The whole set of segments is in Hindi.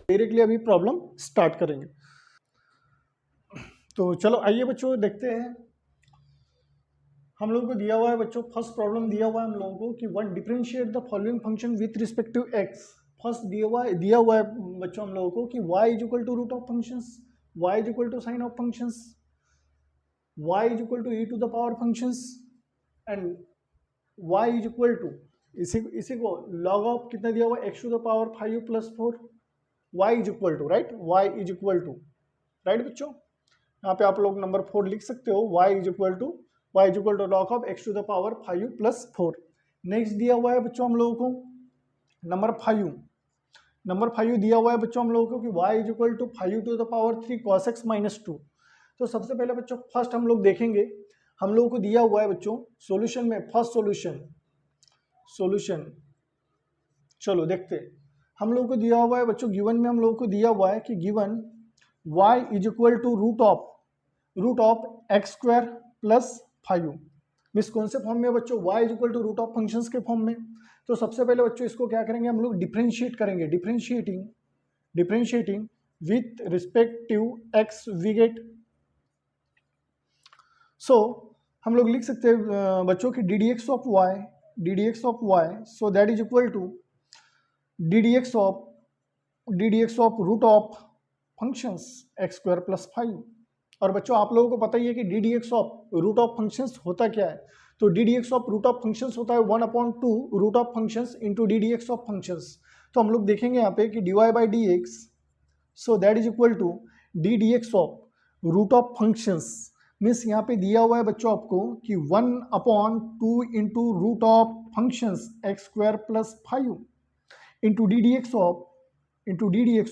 डायरेक्टली अभी प्रॉब्लम स्टार्ट करेंगे। तो चलो आइए बच्चों देखते हैं। हम लोगों को दिया हुआ है बच्चों, फर्स्ट प्रॉब्लम दिया हुआ है हम लोगों को कि one differentiate the following function with respect to x. First दिया हुआ है बच्चों हम लोगों को कि y is equal to root of functions, y is equal to sine of functions, y is equal to e to the power functions and y is equal to इसी को log ऑफ कितना दिया हुआ है x to the power 5 plus 4, y is equal to right, y is equal to right बच्चों, यहाँ पे आप लोग नंबर 4 लिख सकते हो, y is equal to log of x to the power 5 plus 4। Next दिया हुआ है बच्चों हम लोगों को नंबर 5 दिया हुआ है बच्चों हम लोगों को कि y is equal to 5 to the power 3 cos x minus 2। तो सबसे पहले बच्चों फर्स्ट हम लोग देखेंगे, हम लोगों को दिया हुआ है बच्चों सॉल्यूशन में, फर्स्ट सॉल्यूशन चलो देखते हैं। हम लोगों को दिया हुआ है बच्चों गिवन में, हम लोगों को दिया हुआ है कि given y is equal to root of x square plus 5। Means कौन से फॉर्म में बच्चों, y is equal to root of functions के फॉर्म में। तो सबसे पहले बच्चों इसको क्या करेंगे हम लोग, डिफरेंशिएट करेंगे, differentiating with respective x we get. So हम लोग लिख सकते हैं बच्चों की d d x of y, so that is equal to d d x of root of functions x square plus 5। और बच्चों आप लोगों को पता ही है कि d d x of root of functions होता क्या है। तो d d x of root of functions होता है 1/2 root of functions into d d x of functions. तो हम लोग देखेंगे यहाँ पे कि d y by d x, so that is equal to d d x of root of functions. Means यहाँ पे दिया हुआ है बच्चों आपको कि 1/2 into root of functions x square plus 5 into d d x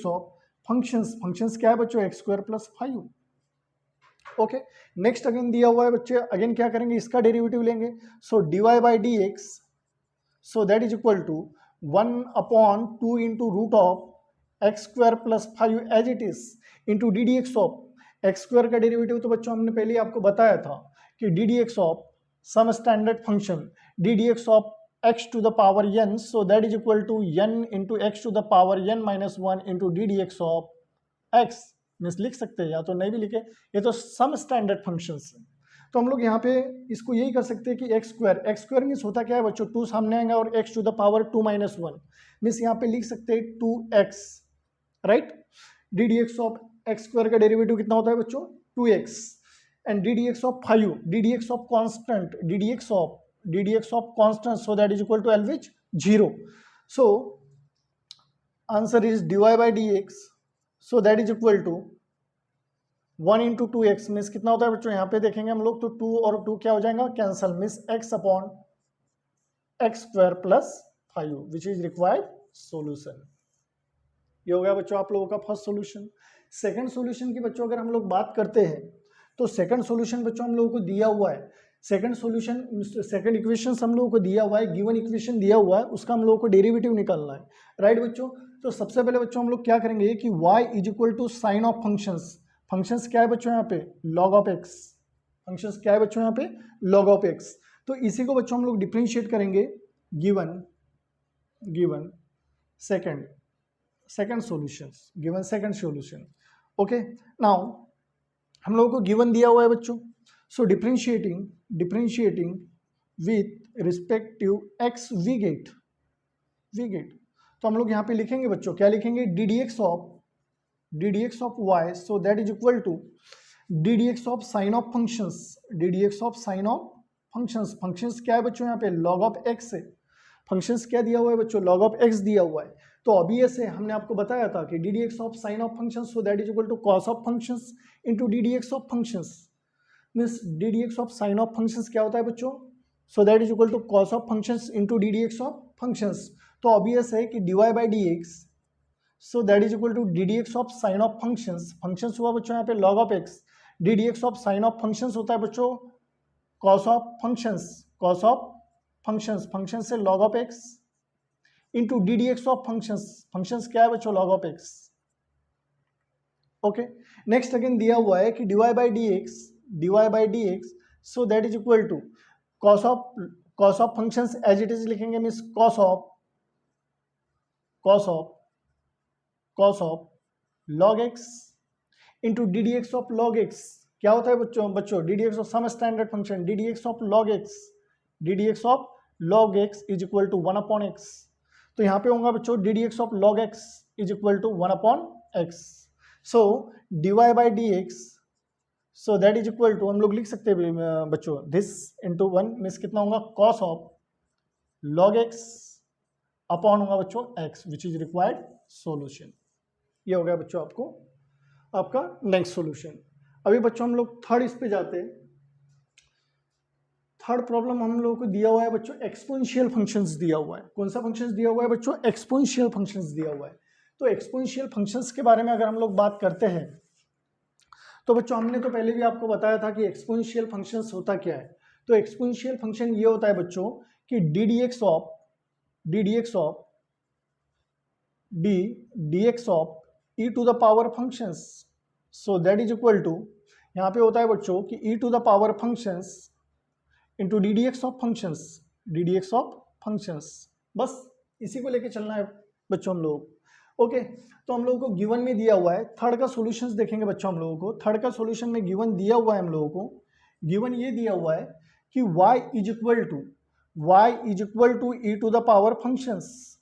of functions क्या है बच्चों, x square plus 5। Okay, next again दिया हुआ है बच्चे, अगेन क्या करेंगे, इसका डेरिवेटिव लेंगे। So d y by d x, so that is equal to 1/2 into root of x square plus 5 as it is into d d x of x square का डेरिवेटिव। तो बच्चों हमने पहले ही आपको बताया था कि d d x of some standard function d d x of x to the power n, so that is equal to n into x to the power n minus 1 into ddx of x। Means लिख सकते हैं या तो नहीं भी लिखे, ये तो सम स्टैंडर्ड फंक्शंस है। तो हम लोग यहाँ पे इसको यही कर सकते हैं कि एक्स स्क्वायर मीन्स होता क्या है बच्चों, 2 सामने आएगा और x to the power 2 minus 1 means यहाँ पे लिख सकते हैं 2x right. ddx of x square का डेरिवेटिव कितना होता है बच्चों, 2x and ddx of 5, ddx of constant, ddx of constant, so that is equal to LH 0. So answer is dy by dx, so that is equal to 1 into 2x means कितना होता है बच्चों, यहाँ पे देखेंगे हम लोग तो 2 और 2 क्या हो जाएगा, cancel, means x upon x square plus 5 which is required solution. ये हो गया बच्चों आप लोगों का फर्स्ट सोल्यूशन। सेकंड सोल्यूशन की बच्चों अगर हम लोग बात करते हैं तो सेकंड सोल्यूशन बच्चों हम लोगों को दिया हुआ है, सेकंड इक्वेशन हम लोगों को दिया हुआ है, गिवन इक्वेशन दिया हुआ है, उसका हम लोगों को डेरिवेटिव निकालना है राइट बच्चों। तो सबसे पहले बच्चों हम लोग क्या करेंगे कि y is equal to sine of functions क्या है बच्चों यहाँ पे, लॉग ऑफ एक्स, फंक्शंस क्या है बच्चों यहाँ पे, लॉग ऑफ एक्स। तो इसी को बच्चों हम लोग डिफरेंशिएट करेंगे given second solution. Okay, now हम लोगों को गिवन दिया हुआ है बच्चों, so differentiating with respective x we get. तो हम लोग यहाँ पे लिखेंगे बच्चों, क्या लिखेंगे, d d x of y, so that is equal to d d x of sine of functions क्या है बच्चों यहाँ पे, लॉग ऑफ एक्स है। फंक्शंस क्या दिया हुआ है बच्चों, लॉग ऑफ एक्स दिया हुआ है। तो अभी ऐसे हमने आपको बताया था कि d d x of sine of functions, so that is equal to cos of functions into d d x of functions. Means d d x of sine of functions क्या होता है बच्चों, so that is equal to cos of functions into d d x of functions. तो ऑब्वियस है कि d y by d x, so that is equal to d d x of sine of functions हुआ बच्चों यहाँ पे log of x, d d x of sine of functions होता है बच्चों कॉस ऑफ फंक्शंस से log of x into d d x of functions क्या है बच्चों, log of x. Okay, next again दिया हुआ है कि d y by d x, so that is equal to cos of functions as it is लिखेंगे, means cos of cos of log x into d d x of log x. क्या होता है बच्चों d d x of some standard function d d x of log x, d d x of log x is equal to 1 upon x. तो यहाँ पे होगा बच्चों d d x of log x is equal to 1 upon x. So d y by d x, so that is equal to हम लोग लिख सकते हैं बच्चों दिस इंटू 1 मीन्स कितना होगा cos of log x upon होगा बच्चों x which is required solution. ये हो गया बच्चों आपको आपका नेक्स्ट सॉल्यूशन। अभी बच्चों हम लोग थर्ड इस पे जाते हैं। थर्ड प्रॉब्लम हम लोगों को दिया हुआ है बच्चों एक्सपोनेंशियल फंक्शंस दिया हुआ है। कौन सा फंक्शंस दिया हुआ है बच्चों एक्सपोनेंशियल फंक्शंस दिया हुआ है। तो एक्सपोनेंशियल फंक्शंस के बारे में अगर हम लोग बात करते हैं तो बच्चों हमने तो पहले भी आपको बताया था कि एक्सपोनेंशियल फंक्शंस होता क्या है। तो एक्सपोनेंशियल फंक्शन ये होता है बच्चों कि d d x of e to the power functions, so that is equal to यहाँ पे होता है बच्चों कि e to the power functions into d d x of functions. बस इसी को लेके चलना है बच्चों हम लोग। ओके तो हम लोगों को गिवन में दिया हुआ है। थर्ड का सॉल्यूशंस देखेंगे बच्चों हम लोगों को। थर्ड का सॉल्यूशन में गिवन दिया हुआ है हम लोगों को। गिवन ये दिया हुआ है कि y is equal to e to the power functions.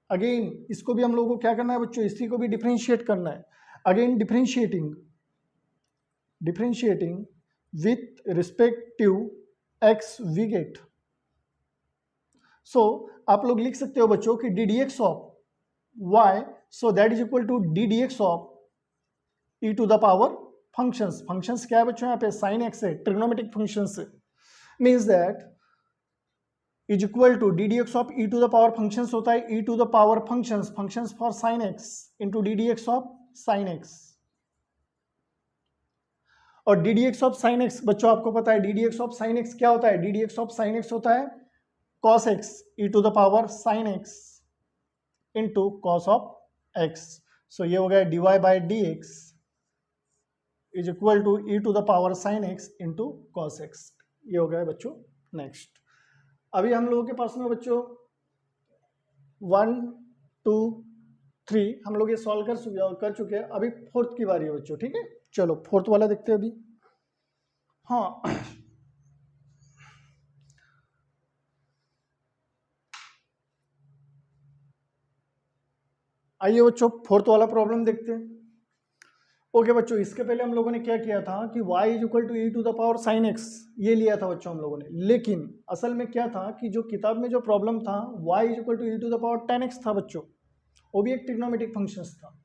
Again इसको भी हम लोगों को क्या करना है बच्चों, इसी को भी डिफरेंशिएट करना है। Again differentiating with respective x we get. So आप लोग लिख सकते हो बच्चों कि d d x of y, so that is equal to d d x of e to the power functions क्या है बच्चों यहाँ पे साइन एक्स है, ट्रिग्नोमेट्रिक फंक्शंस है। Means that is equal to d d x of e to the power functions होता है e to the power functions for sine x into d d x of sine x. और d d x of sine x बच्चों आपको पता है d d x of sine x क्या होता है, d d x of sine x होता है cos x e to the power sine x into cos of x. So ये हो गया d y by d x is equal to e to the power sine x into cos x. ये हो गया बच्चों नेक्स्ट। अभी हम लोगों के पास में बच्चों 1 2 3 हम लोग ये सॉल्व कर चुके हैं। अभी फोर्थ की बारी है बच्चों, ठीक है। चलो फोर्थ वाला देखते हैं अभी। हाँ आइए बच्चों फोर्थ वाला प्रॉब्लम देखते हैं। ओके बच्चों इसके पहले हम लोगों ने क्या किया था कि y is equal to e to the power sine x ये लिया था बच्चों हम लोगों ने। लेकिन असल में क्या था कि जो किताब में जो प्रॉब्लम था y is equal to e to the power ten x था बच्चों, वो भी एक ट्रिग्नोमेट्रिक फंक्शन था।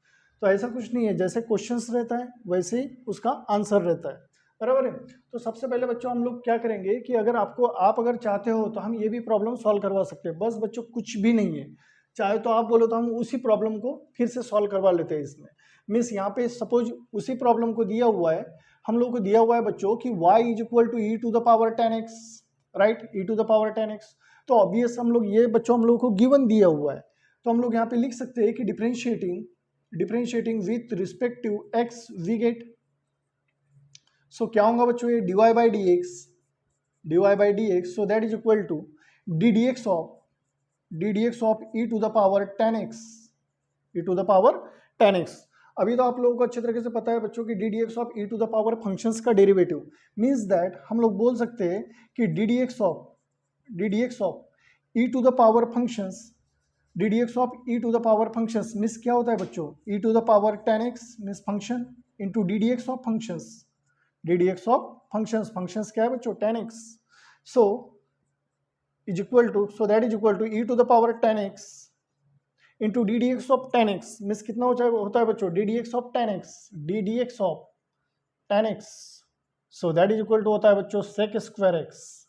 तो ऐसा कुछ नहीं है, जैसे क्वेश्चंस रहता है वैसे ही उसका आंसर रहता है, बराबर है। तो सबसे पहले बच्चों हम लोग क्या करेंगे कि अगर आप अगर चाहते हो तो हम ये भी प्रॉब्लम सॉल्व करवा सकते हैं। बस बच्चों कुछ भी नहीं है, चाहे तो आप बोलो तो हम उसी प्रॉब्लम को फिर से सॉल्व करवा लेते हैं इसमें। मीन्स यहाँ पे सपोज उसी प्रॉब्लम को दिया हुआ है, हम लोग को दिया हुआ है बच्चों कि y is equal to e to the power 10x, right, e to the power 10x। तो ऑब्वियस हम लोग ये बच्चों हम लोग को गिवन दिया हुआ है, तो हम लोग यहाँ पे लिख सकते हैं कि differentiating with respective x we get. So क्या होगा बच्चों ये dy by d x, so that is equal to d d x of e to the power 10x। अभी तो आप लोगों को अच्छे तरीके से पता है बच्चों की d d x of e to the power functions का डेरिवेटिव मीन्स दैट हम लोग बोल सकते हैं कि d d x of e to the power functions means क्या होता है बच्चों e to the power 10x means function into d d x of functions क्या है बच्चों 10x। So that is equal to e to the power 10x into d d x of 10x means कितना होता है बच्चों d d x of 10x। So that is equal to होता है बच्चों sec square x.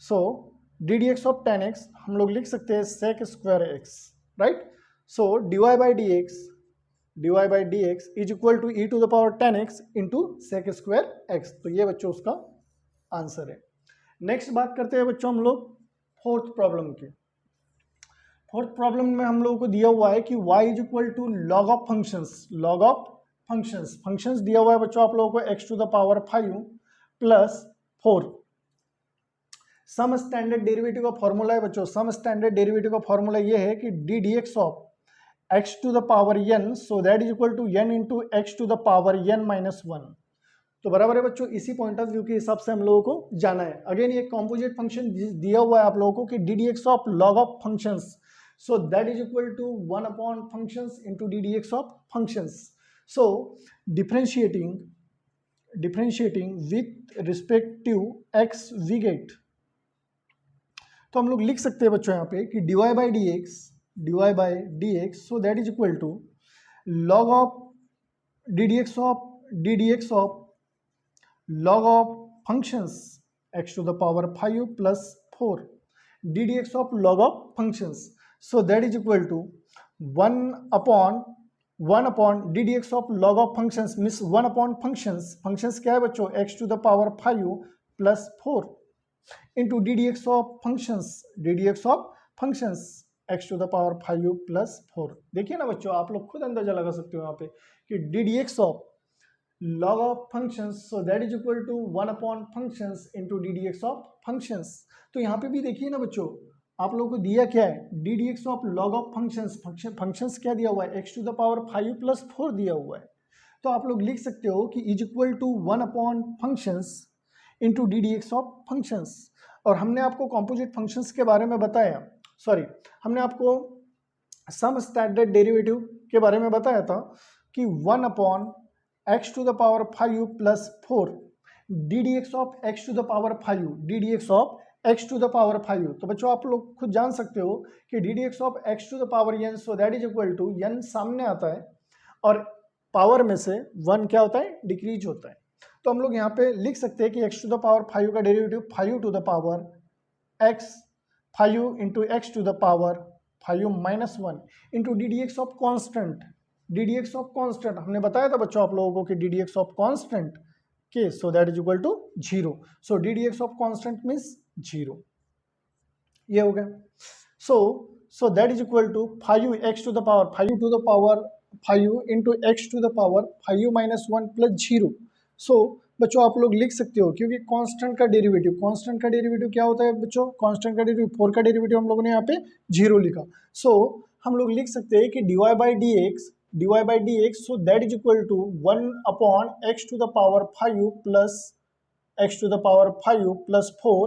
So d d x of 10x हम लोग लिख सकते हैं sec square x, right. So d y by d x is equal to e to the power 10x into sec square x. तो ये बच्चों उसका आंसर है। नेक्स्ट बात करते हैं बच्चों हम लोग फोर्थ प्रॉब्लम की। फोर्थ प्रॉब्लम में हम लोगों को दिया हुआ है कि y is equal to log of functions दिया हुआ है बच्चों आप लोगों को x to the power 5 plus 4 some standard derivative का फॉर्मूला है बच्चों, सम स्टैंडर्ड डेरिवेटिव का फॉर्मूला ये है कि d d x of x to the power n, so that is equal to n into x to the power n minus one. तो बराबर है बच्चों, इसी पॉइंट ऑफ व्यू के हिसाब से हम लोगों को जाना है। अगेन ये कॉम्पोजिट फंक्शन दिया हुआ है आप लोगों को कि d d x of log of functions, so that is equal to 1 upon functions into ddx of functions. So differentiating with respect to x we get, तो हम लोग लिख सकते हैं बच्चों यहाँ पे कि dy by dx so that is equal to log of ddx of log of functions x to the power 5 plus 4 ddx of log of functions, so that is equal to 1 upon ddx of log of functions means 1 upon functions क्या है बच्चों, x to the power 5 plus 4 into ddx of functions x to the power 5 plus 4। देखिए ना बच्चों, आप लोग खुद अंदाजा लगा सकते हो यहाँ पे कि ddx of log of functions, so that is equal to 1 upon functions into ddx of functions। तो यहाँ पे भी देखिए ना बच्चों, आप लोगों को दिया क्या है, d d x of log of functions क्या दिया हुआ है, x to the power 5 plus 4 दिया हुआ है। तो आप लोग लिख सकते हो कि is equal to 1 upon functions into d d x of functions. और हमने आपको कॉम्पोजिट फंक्शंस के बारे में बताया, हमने आपको सम स्टैंडर्ड डेरिवेटिव के बारे में बताया था कि 1 upon x to the power 5 plus 4 d d x of x to the power 5 d d x of x to the power 5। तो बच्चों आप लोग खुद जान सकते हो कि d d x of x to the power n, so that is equal to n सामने आता है और पावर में से 1 क्या होता है, डिक्रीज होता है। तो हम लोग यहाँ पे लिख सकते हैं कि x टू द पावर 5 का derivative 5 to the power x 5 into x to the power 5 minus 1 into d d x of constant. D d x of constant हमने बताया था बच्चों आप लोगों को कि d d x of constant के, so that is equal to 0। So d d x of constant means 0, ये हो गया। So that is equal to 5 x to the power 5 to the power 5 into x to the power 5 minus 1 plus 0। सो बच्चों आप लोग लिख सकते हो क्योंकि कांस्टेंट का डेरिवेटिव क्या होता है बच्चों, कांस्टेंट का डेरिवेटिव 4 का डेरिवेटिव हम लोगों ने यहाँ पे 0 लिखा। सो हम लोग लिख सकते हैं कि dy by dx so that is equal to 1 upon x to the power 5 plus x to the power 5 plus 4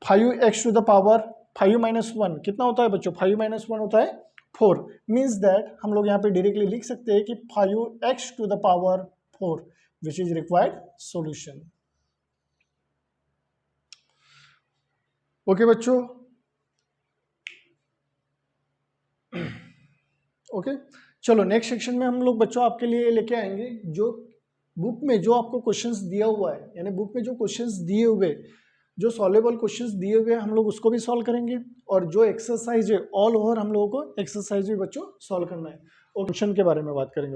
5x to the power 5 minus 1 कितना होता है बच्चों, 5 minus 1 होता है 4। मीन्स दैट हम लोग यहाँ पे डायरेक्टली लिख सकते हैं कि 5x to the power 4 which is required solution। Okay बच्चों, ओके चलो नेक्स्ट सेक्शन में हम लोग बच्चों आपके लिए लेके आएंगे जो बुक में जो आपको क्वेश्चंस दिया हुआ है, यानी बुक में जो क्वेश्चंस दिए हुए, जो सॉल्वेबल क्वेश्चंस दिए हुए हम लोग उसको भी सॉल्व करेंगे और जो एक्सरसाइज है ऑल ओवर हम लोगों को एक्सरसाइज भी बच्चों सॉल्व करना है और क्वेश्चन के बारे में बात करेंगे।